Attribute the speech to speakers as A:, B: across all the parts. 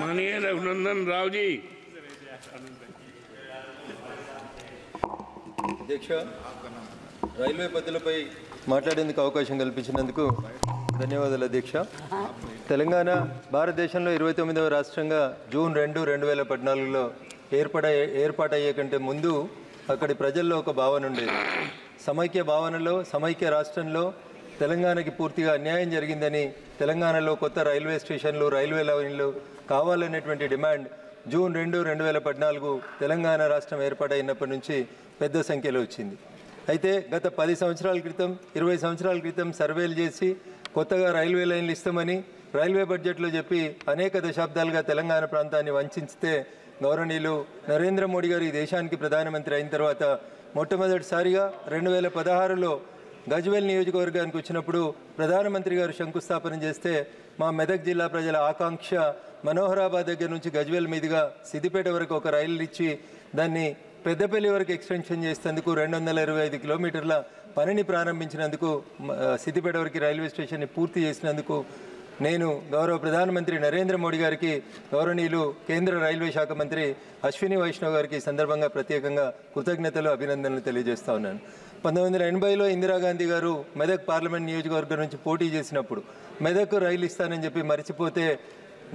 A: माननीय रघुनंदन राव जी।
B: అధ్యక్ష, రైల్వే పద్ధతులపై మాట్లాడేందుకు అవకాశం కల్పించినందుకు ధన్యవాదాలు అధ్యక్ష. తెలంగాణ భారతదేశంలో 29వ రాష్ట్రంగా జూన్ 2, 2014లో ఏర్పాటయ్యే కంటే ముందు అక్కడి ప్రజల్లో ఒక భావన ఉండేది. సమైక్య భావనలో, సమైక్య రాష్ట్రంలో తెలంగాణకి పూర్తిగా అన్యాయం జరిగిందని, తెలంగాణలో కొత్త రైల్వే స్టేషన్లు, రైల్వే లైన్లు కావాలనేటువంటి డిమాండ్ జూన్ 2, 2014 తెలంగాణ రాష్ట్రం ఏర్పాటైనప్పటి నుంచి పెద్ద సంఖ్యలో వచ్చింది. అయితే గత 10 సంవత్సరాల క్రితం, 20 సంవత్సరాల క్రితం సర్వేలు చేసి కొత్తగా రైల్వే లైన్లు ఇస్తామని రైల్వే బడ్జెట్లో చెప్పి అనేక దశాబ్దాలుగా తెలంగాణ ప్రాంతాన్ని వంచితే గౌరవనీయులు నరేంద్ర మోడీ గారు ఈ దేశానికి ప్రధానమంత్రి అయిన తర్వాత మొట్టమొదటిసారిగా 2016లో గజ్వేల్ నియోజకవర్గానికి వచ్చినప్పుడు ప్రధానమంత్రి గారు శంకుస్థాపన చేస్తే మా మెదక్ జిల్లా ప్రజల ఆకాంక్ష మనోహరాబాద్ దగ్గర నుంచి గజ్వేల్ మీదుగా సిద్దిపేట వరకు ఒక రైలు ఇచ్చి దాన్ని పెద్దపల్లి వరకు ఎక్స్టెన్షన్ చేసేందుకు 225 కిలోమీటర్ల పనిని ప్రారంభించినందుకు, సిద్దిపేట వరకు రైల్వే స్టేషన్ని పూర్తి చేసినందుకు నేను గౌరవ ప్రధానమంత్రి నరేంద్ర మోడీ గారికి, గౌరవనీయులు కేంద్ర రైల్వే శాఖ మంత్రి అశ్విని వైష్ణవ్ గారికి సందర్భంగా ప్రత్యేకంగా కృతజ్ఞతలు, అభినందనలు తెలియజేస్తా ఉన్నాను. 1980లో ఇందిరాగాంధీ గారు మెదక్ పార్లమెంట్ నియోజకవర్గం నుంచి పోటీ చేసినప్పుడు మెదక్ రైలు ఇస్తానని చెప్పి మర్చిపోతే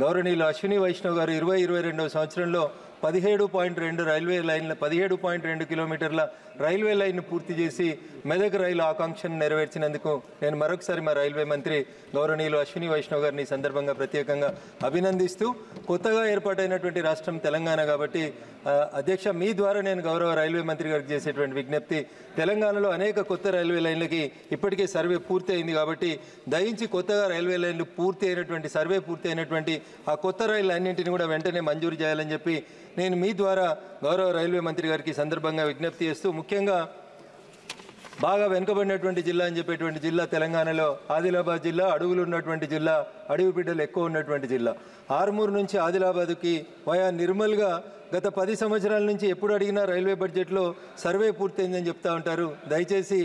B: గౌరవనీయులు అశ్విని వైష్ణవ్ గారు 2022వ సంవత్సరంలో 17.2 రైల్వే లైన్ల 17.2 కిలోమీటర్ల రైల్వే లైన్ను పూర్తి చేసి మెదక్ రైలు ఆకాంక్షను నెరవేర్చినందుకు నేను మరొకసారి మా రైల్వే మంత్రి గౌరవనీయులు అశ్విని వైష్ణవ్ గారిని సందర్భంగా ప్రత్యేకంగా అభినందిస్తూ, కొత్తగా ఏర్పాటైనటువంటి రాష్ట్రం తెలంగాణ కాబట్టి అధ్యక్ష, మీ ద్వారా నేను గౌరవ రైల్వే మంత్రి గారికి చేసేటువంటి విజ్ఞప్తి, తెలంగాణలో అనేక కొత్త రైల్వే లైన్లకి ఇప్పటికే సర్వే పూర్తి అయింది కాబట్టి దయించి కొత్తగా రైల్వే లైన్లు పూర్తి అయినటువంటి, సర్వే పూర్తి అయినటువంటి ఆ కొత్త రైళ్లు అన్నింటినీ కూడా వెంటనే మంజూరు చేయాలని చెప్పి నేను మీ ద్వారా గౌరవ రైల్వే మంత్రి గారికి సందర్భంగా విజ్ఞప్తి చేస్తూ, ముఖ్యంగా బాగా వెనుకబడినటువంటి జిల్లా అని చెప్పేటువంటి జిల్లా తెలంగాణలో ఆదిలాబాద్ జిల్లా, అడవులు ఉన్నటువంటి జిల్లా, అడవి బిడ్డలు ఎక్కువ ఉన్నటువంటి జిల్లా. ఆర్మూరు నుంచి ఆదిలాబాద్కి వయా నిర్మల్గా గత 10 సంవత్సరాల నుంచి ఎప్పుడు అడిగినా రైల్వే బడ్జెట్లో సర్వే పూర్తయిందని చెప్తా ఉంటారు. దయచేసి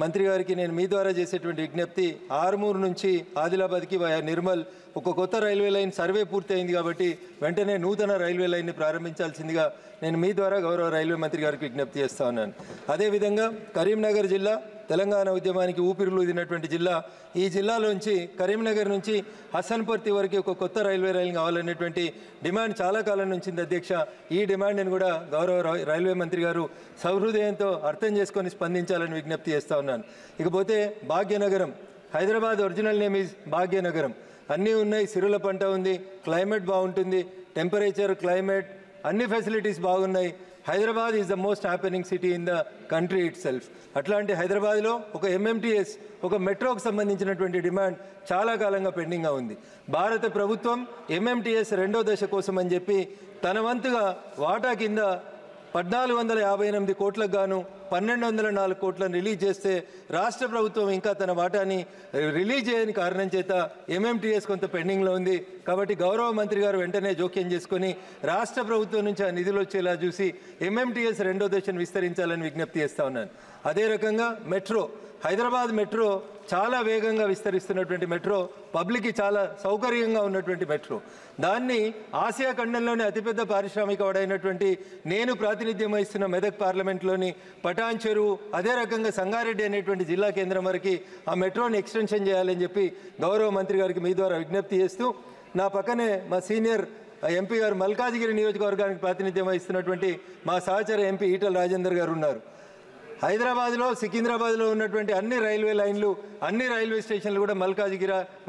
B: మంత్రి గారికి నేను మీ ద్వారా చేసేటువంటి విజ్ఞప్తి, ఆర్మూరు నుంచి ఆదిలాబాద్కి వయా నిర్మల్ ఒక కొత్త రైల్వే లైన్ సర్వే పూర్తయింది కాబట్టి వెంటనే నూతన రైల్వే లైన్ని ప్రారంభించాల్సిందిగా నేను మీ ద్వారా గౌరవ రైల్వే మంత్రి గారికి విజ్ఞప్తి చేస్తా ఉన్నాను. అదేవిధంగా కరీంనగర్ జిల్లా తెలంగాణ ఉద్యమానికి ఊపిరులూదినటువంటి జిల్లా. ఈ జిల్లాలోంచి కరీంనగర్ నుంచి హసన్పర్తి వరకు ఒక కొత్త రైల్వే లైన్ కావాలనేటువంటి డిమాండ్ చాలా కాలం నుంచి ఉంది అధ్యక్ష. ఈ డిమాండ్ని కూడా గౌరవ రైల్వే మంత్రి గారు సౌహృదయంతో అర్థం చేసుకొని స్పందించాలని విజ్ఞప్తి చేస్తూ ఉన్నాను. ఇకపోతే Bhagyanagaram, Hyderabad original name is Bhagyanagaram. అన్నీ ఉన్నాయి, సిరుల పంట ఉంది, క్లైమేట్ బాగుంటుంది, టెంపరేచర్, క్లైమేట్ అన్ని ఫెసిలిటీస్ బాగున్నాయి. Hyderabad is the most happening city in the country it self. అట్లాంటి హైదరాబాద్లో ఒక ఎంఎంటీఎస్, ఒక మెట్రోకు సంబంధించినటువంటి డిమాండ్ చాలా కాలంగా పెండింగ్గా ఉంది. భారత ప్రభుత్వం ఎంఎంటీఎస్ 2వ దశ కోసం అని చెప్పి తన వంతుగా వాటా కింద 1458 కోట్లకు గాను 1204 కోట్లను రిలీజ్ చేస్తే రాష్ట్ర ప్రభుత్వం ఇంకా తన వాటాని రిలీజ్ చేయని కారణం చేత ఎంఎంటీఎస్ కొంత పెండింగ్లో ఉంది. కాబట్టి గౌరవ మంత్రి గారు వెంటనే జోక్యం చేసుకొని రాష్ట్ర ప్రభుత్వం నుంచి ఆ నిధులు వచ్చేలా చూసి ఎంఎంటీఎస్ 2వ దశను విస్తరించాలని విజ్ఞప్తి చేస్తా ఉన్నాను. అదే రకంగా మెట్రో, హైదరాబాద్ మెట్రో చాలా వేగంగా విస్తరిస్తున్నటువంటి మెట్రో, పబ్లిక్కి చాలా సౌకర్యంగా ఉన్నటువంటి మెట్రో. దాన్ని ఆసియా ఖండంలోని అతిపెద్ద పారిశ్రామిక వాడైనటువంటి నేను ప్రాతినిధ్యం వహిస్తున్న మెదక్ పార్లమెంట్లోని పటాన్ చెరువు, అదే రకంగా సంగారెడ్డి అనేటువంటి జిల్లా కేంద్రం వరకు ఆ మెట్రోని ఎక్స్టెన్షన్ చేయాలని చెప్పి గౌరవ మంత్రి గారికి మీ ద్వారా విజ్ఞప్తి చేస్తూ, నా పక్కనే మా సీనియర్ ఎంపీ గారు మల్కాజిగిరి నియోజకవర్గానికి ప్రాతినిధ్యం వహిస్తున్నటువంటి మా సహచర ఎంపీ ఈటల రాజేందర్ గారు ఉన్నారు. హైదరాబాద్లో, సికింద్రాబాద్లో ఉన్నటువంటి అన్ని రైల్వే లైన్లు, అన్ని రైల్వే స్టేషన్లు కూడా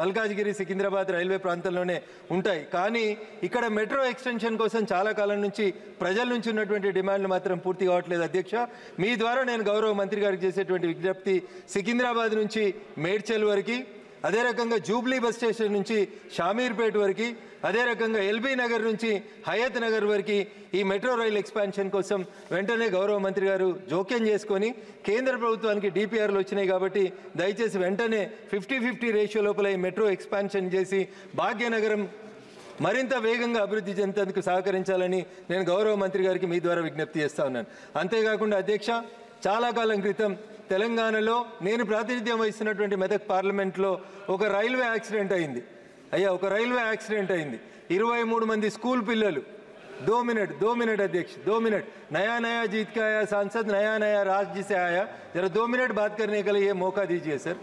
B: మల్కాజిగిరి సికింద్రాబాద్ రైల్వే ప్రాంతంలోనే ఉంటాయి. కానీ ఇక్కడ మెట్రో ఎక్స్టెన్షన్ కోసం చాలా కాలం నుంచి ప్రజల నుంచి ఉన్నటువంటి డిమాండ్లు మాత్రం పూర్తి కావట్లేదు అధ్యక్ష. మీ ద్వారా నేను గౌరవ మంత్రి గారికి చేసేటువంటి విజ్ఞప్తి, సికింద్రాబాద్ నుంచి మేడ్చల్ వరకు, అదే రకంగా జూబ్లీ బస్ స్టేషన్ నుంచి షామీర్పేట వరకు, అదే రకంగా ఎల్బీ నగర్ నుంచి హయత్ నగర్ వరకు ఈ మెట్రో రైల్ ఎక్స్పాన్షన్ కోసం వెంటనే గౌరవ మంత్రి గారు జోక్యం చేసుకొని, కేంద్ర ప్రభుత్వానికి డిపిఆర్లు వచ్చినాయి కాబట్టి దయచేసి వెంటనే 50-50 రేషియో లోపల ఈ మెట్రో ఎక్స్పాన్షన్ చేసి భాగ్యనగరం మరింత వేగంగా అభివృద్ధి చెందేందుకు సహకరించాలని నేను గౌరవ మంత్రి గారికి మీ ద్వారా విజ్ఞప్తి చేస్తా ఉన్నాను. అంతేకాకుండా అధ్యక్ష, చాలా కాలం క్రితం తెలంగాణలో నేను ప్రాతినిధ్యం వహిస్తున్నటువంటి మెదక్ పార్లమెంట్లో ఒక రైల్వే యాక్సిడెంట్ అయింది. అయ్యా ఒక రైల్వే యాక్సిడెంట్ అయింది, 23 మంది స్కూల్ పిల్లలు. 2 मिनट अध्यक्ष, 2 मिनट. नया नया जीत के आया सांसद, नया नया राज्य से आया, जरा 2 मिनट बात करने के लिए मौका दीजिए सर.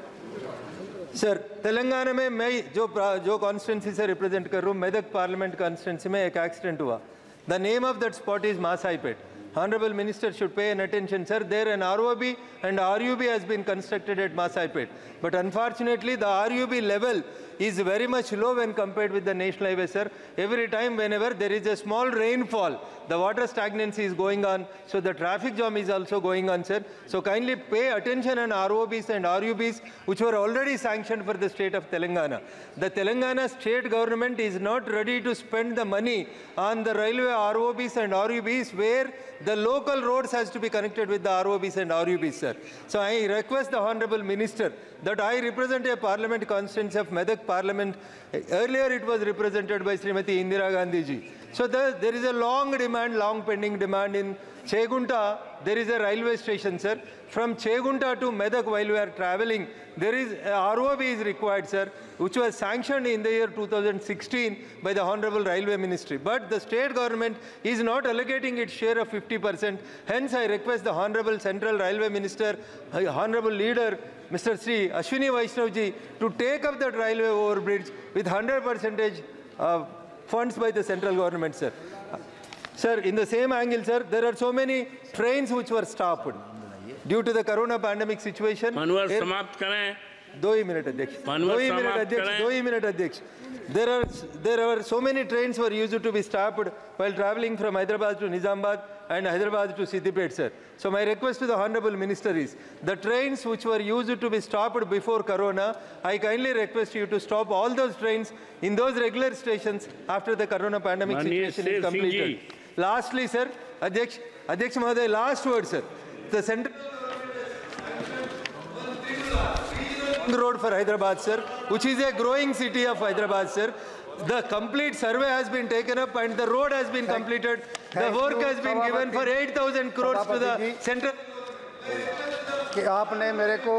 B: सर, तेलंगाना में मैं जो कॉन्स्टिट्यूंसी से रिप्रेजेंट कर रहा हूँ, मेदक पार्लियामेंट कॉन्स्टिट्यूंसी में एक एक्सीडेंट हुआ. The name of that spot is Masaipet. Honorable Minister should pay an attention, sir. There an ROB and RUB has been constructed at Masaipet. But unfortunately, the RUB level is very much low when compared with the national highway, sir. Every time, whenever there is a small rainfall, the water stagnancy is going on. So the traffic jam is also going on, sir. So kindly pay attention on ROBs and RUBs, which were already sanctioned for the state of Telangana. The Telangana state government is not ready to spend the money on the railway ROBs and RUBs, where the local roads has to be connected with the ROBs and RUBs, sir. So I request the Honorable Minister that I represent a parliament constituency of Medak Parliament. Earlier it was represented by Srimati Indira Gandhi ji. So there is a long pending demand in Chegunta. There is a railway station, sir. From Chegunta to Medak, while we are traveling, there is ROB is required, sir, which was sanctioned in the year 2016 by the Honorable Railway Ministry. But the state government is not allocating its share of 50%. Hence, I request the Honorable Central Railway Minister, Honorable Leader, Mr. Sri Ashwini Vaishnavji, to take up that railway overbridge with 100% funds by the central government, sir. Sir, in the same angle, sir, there are so many trains which were stopped due to the corona pandemic situation.
A: Manwar समाप्त करें.
B: 2 minute अध्यक्ष. 2 minute अध्यक्ष. There are so many trains were used to be stopped while traveling from Hyderabad to Nizamabad and Hyderabad to Siddipet, sir. So my request to the Honorable Minister is, the trains which were used to be stopped before corona, I kindly request you to stop all those trains in those regular stations after the corona pandemic situation is completed. Lastly, sir, Adhyaksh Mahoday, last word, sir. The central road for Hyderabad, sir, which is a growing city of Hyderabad, sir. The complete survey has been taken up and the road has been completed. The work has been given for 8,000 crores to the central.
C: कि आपने मेरे को